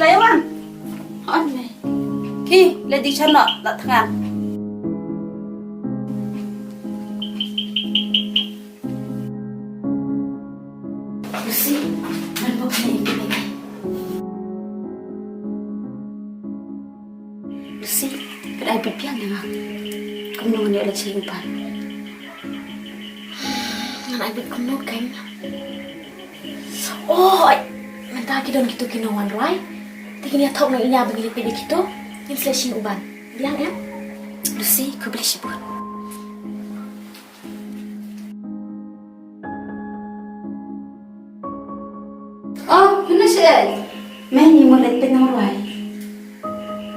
Layawan. Ano eh? Ki, lady siya na, latangan. Lucy, ano ba pinaibigay? Lucy, pinaibigyan na nga. Kung naman niya ulit siya yung pan. Nanaibig ko no, kain na. Oh, ay! Mantagi doon gitu ginawan, right? Tingin niya tawag ng inyabang ilipili gitu. Yung flash yung uban. Bilang, ya? Lucy, kau beli siya bukan? Oh, yun na siya eh. May hindi mo letpit na maruhay.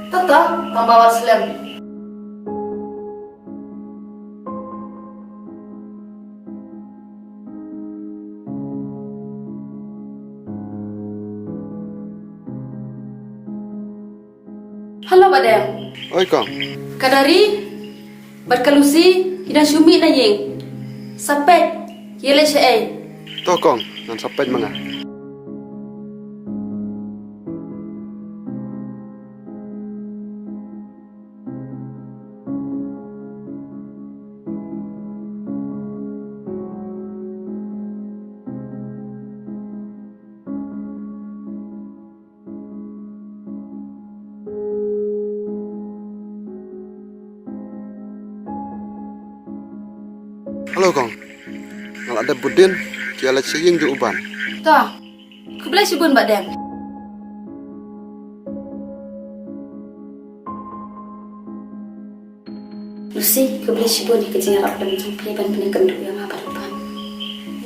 Toto, pambawa sila. Halo, Badem. Oi, Kang. Kadari, berkelusi, hidang syumi na ying. Sapet, yele siya eh. To, Kang. Nan sapet mga. Halo, Kang. Ngal ada budin, kia la siying di uban. Toh, kau beli sibun, Badem. Lucy, kau beli sibun di kecil harap dan jumpi ban penikam dulu yang apa depan.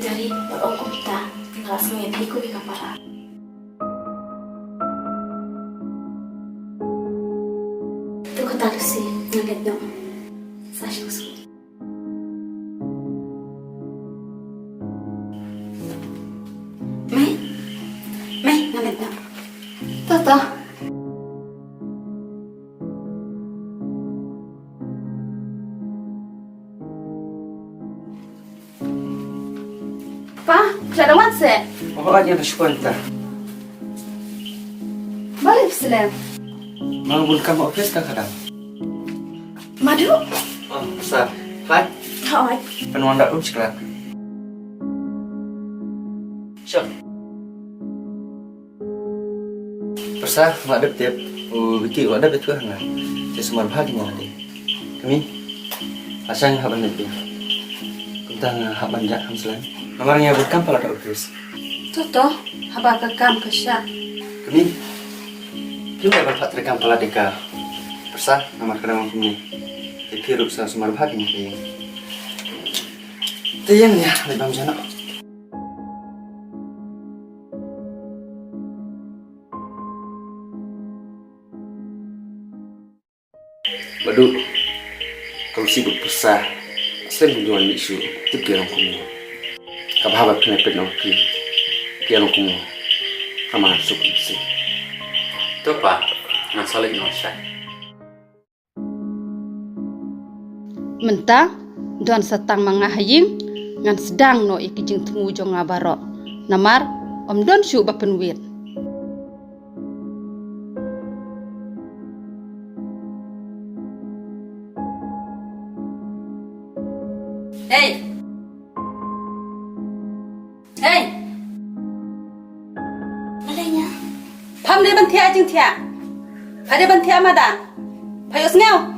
Dari orang kita, nggak semuanya tiku di kapara. Itu kata Lucy, ngaget dong. Saya susu. May, ngalit na. Toto. Pa, siya naman siya. Wala niya na kwenta. Balik sila. Mangabul ka ma-office ka kadang. Madu? Oh, besar. Hai. Hai. Penuan dak rumah sekolah. Siap. Besar, nggak ada tiap. Wiki, nggak ada betul nggak. Saya semua bahagia nanti. Kami, asal nggak banyak dia. Tentang hak banyak hamslan. Nomornya bukan pada office. Toto, haba ka kam ka siya. Kami, juga berfat rekam pala deka. Besar, nomor kedua kami. Jadi rupsa semua bahagia nanti. Tiang ya, lebam jana. Badu, kalau sibuk besar, saya menjual isu itu biarong kumu. Kabahabat penepet nongki, biarong kumu, kamar masuk sih. Itu apa? Masalah nyosai. Mentang, don setang mangahaying, ngan sedang no ikijing temu jong ngabaro. Namar, om don syu bapenwit. Hey! Hey! Malainya. Pam dia bantia jing tia. Ada bantia madan. Payos ngau.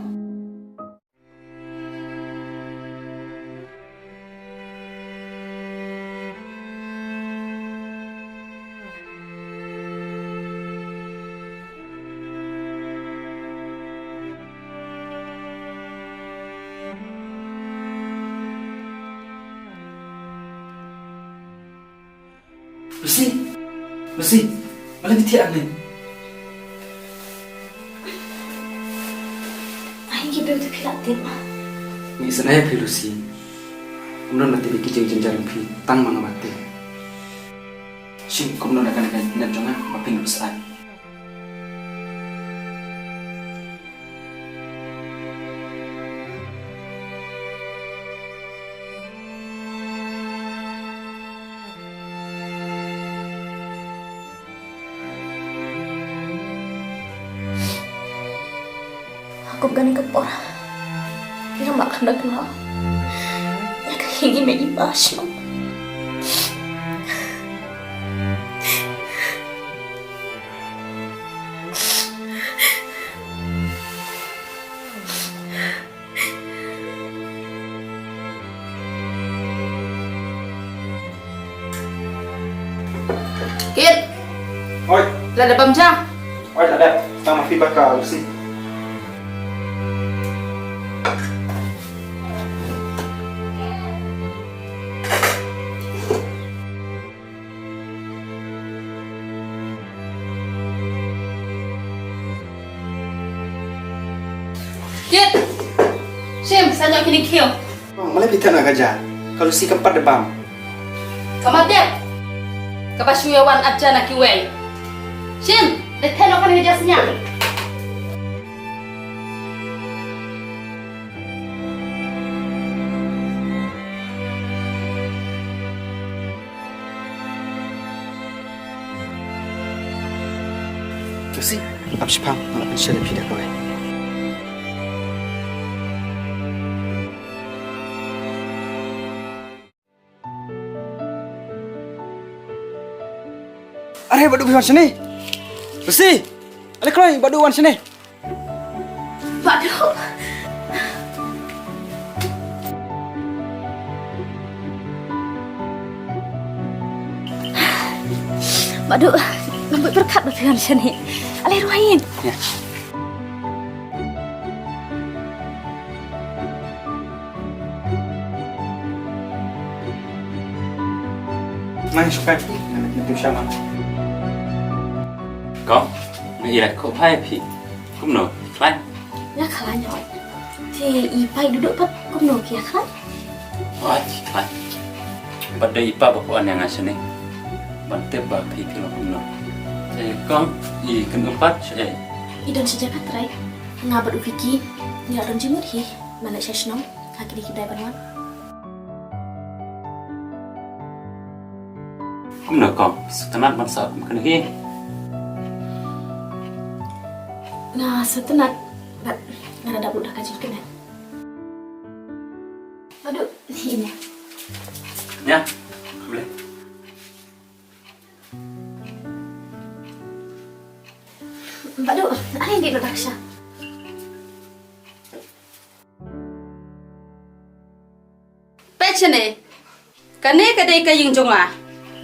Lucy, malah ditiak ni. Aing gitu tu pilak tim. Ni senaya pi Lucy. Kemudian nanti bikin jenjang pi tang mana mati. Sih, kemudian akan nak jangan makin besar. Aku bukan yang kepor. Yang makan dah kenal. Yang kehingi megi basno. Kit, Oi, là đập bầm chăng? oi tak ada. Tang mafi bakal Lucy. Kit, Sim, sao nhậu kini kêu? Malah kita nak gajar. Kalau Lucy keempat debam. Kamat dek, kapasuyawan aja nak kiwei. Sim, dek lo kan hejasnya. Lucy, apa sih pang? Nak pensiun lebih dah kau. Are badu wan sini. Lucy, ale kroi badu wan sini. Waduh. Waduh, lembut berkat berfian sini. Ale ruain. Ya. Mai suka. Nak itu sama. Có, nghĩ là cậu hai thì cũng nổi lạnh. Ya kalah nyoi. Thì ipai duduk pat kum no kia kan? Wah, lạnh. Pada ipa bakuan yang asal ni, bantu bapi film cũng nổi. Thì con i keempat saya. Idon saja patrai. Ngabat ufiki. Ni adon jemur hi. Mana syasnom? Kaki di kidai banwan. Cũng nổi con, setelah masa cũng kena gini. Nah, setenat. Nggak ada budak kajin kena. Aduh, ini. Ya, boleh. Aduh, ada yang di budak Syah. Pechene, kane kadai kaying jonga.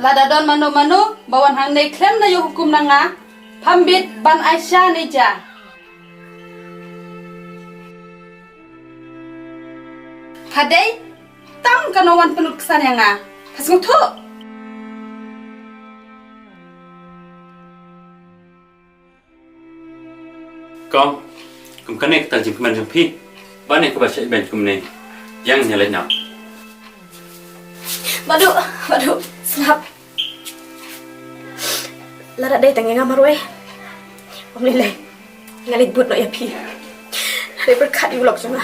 Lada don mano bawan hang nei klem na yo hukum nanga. Pambit ban Aisyah neja. Hadai, tang kanawan penut kesan yang ngah. Kasung tu. Con, cũng cái này tận dụng của mình trong phi. Bạn này có bà sẽ bền cùng này. Yang nhà lên nào. Waduh, senap. Lara day tangga ngamarwe. Om lele. Ngalit but no ya pi. Hari berkat ibu lok jona.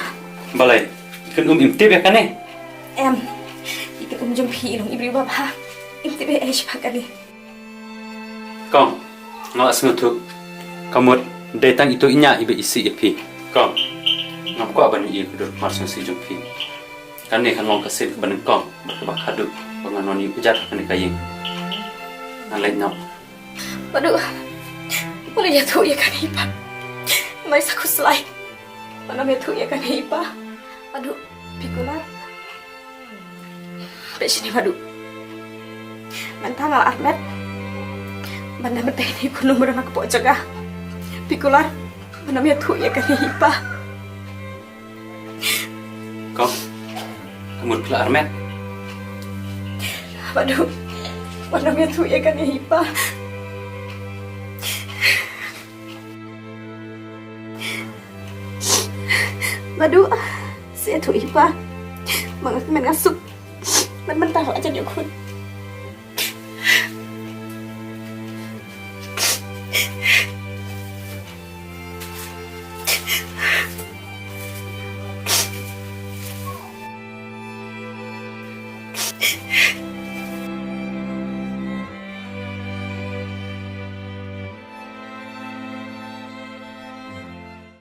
Balai, kan imtib ya kan nih? Em. Ikan jom pi long ibri bapa. Imtibe aish pakani. Con, ngọ semua tu. Kamu datang itu inya ibe isi ipi. Con, ngapa abang ini kudu masuk si jumpi. Kan ni kan long kasih kebenar con berbak hadu penganon ini ujar kan kayin. Nalai nyok. Waduh. Boleh jatuh ya kan ipa. Mai saku selai. Mana metu ya kan ipa. Aduh, pikular. Sampai sini waduh. Mentang Ahmed. Mana bertani gunung beranak pok jaga. Pikular. Mana metu ya kan ipa. Con, kamu pula Ahmed. Waduh. Mana metu ya kan ipa. Waduh, saya tu ipa. Mengasuk ngasuk. Mentah aja dia kun.